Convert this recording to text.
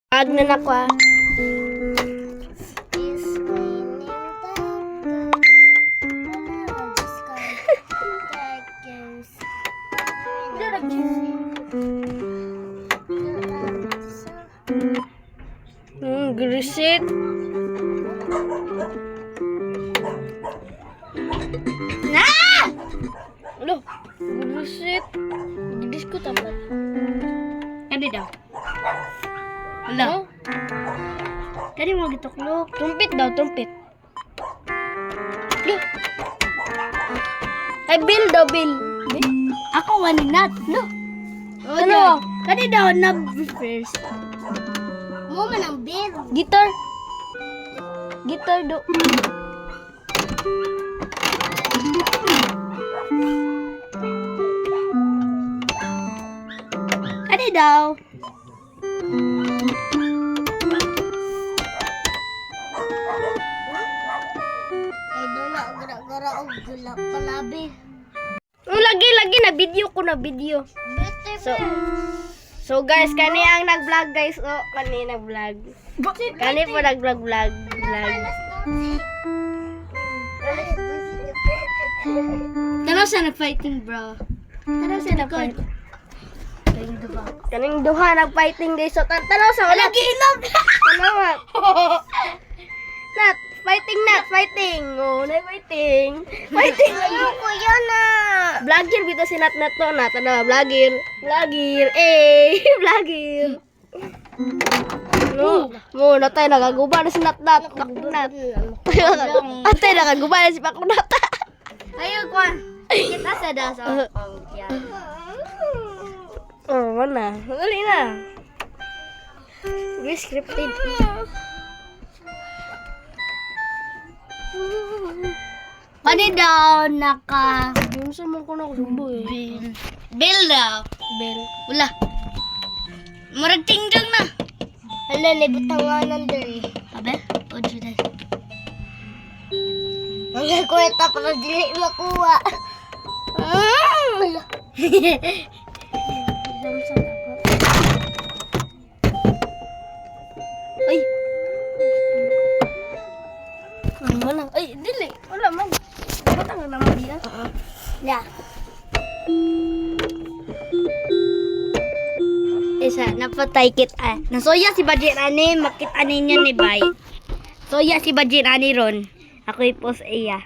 Agnan ako ah. Grisit. Na! Ano? Grisit. Gidis ko tapat. Ano daw? Hello? Kani mo gituklok. Tumpit daw, tumpit. Ay, Bill daw, Bill. Ako waninat, no? Ano? Kani daw na first. Mo man ang bill. Guitar. Guitar do. Kani daw? Ay doon na gara-gara og gula palabi. Lagi na video ko na video. So guys, kani ang nag-vlog guys. Oh, kani nag-vlog. Kani po nag-vlog. Tara sa nag-fighting, bro. Tara sa nag-fighting. Kaning duha nag-fighting guys. So tanaw sa wala. Nag-inom na! Tanaw. Fighting. Oh, fighting. Ano ko yan na? Vlogger bitaw si Nat to na tanaw vlogger. Eh, vlogger. No, mo natay nagaguba na si Nat. Paknat. Atay nagaguba na si Paknat. Ayun, Kwan. Kita sa dasa. Oh, mana? Dali na. Gue scripted. Ano daw naka... Yung sa mga ko na kusubo eh. Bill daw. Bell. Wala. Murag tingjang na. Hala, libutanganan dali. Abe? O, Juday. Ang kwenta para dili makuha. Ay. Ano man? Ay, dili. Wala man. Batang na naman diya. Ya. Isa, napatay kit nasoya si Bajin ani, makit ani niya ni Bay. Soya si Bajin ani ron. Ako i-post iya.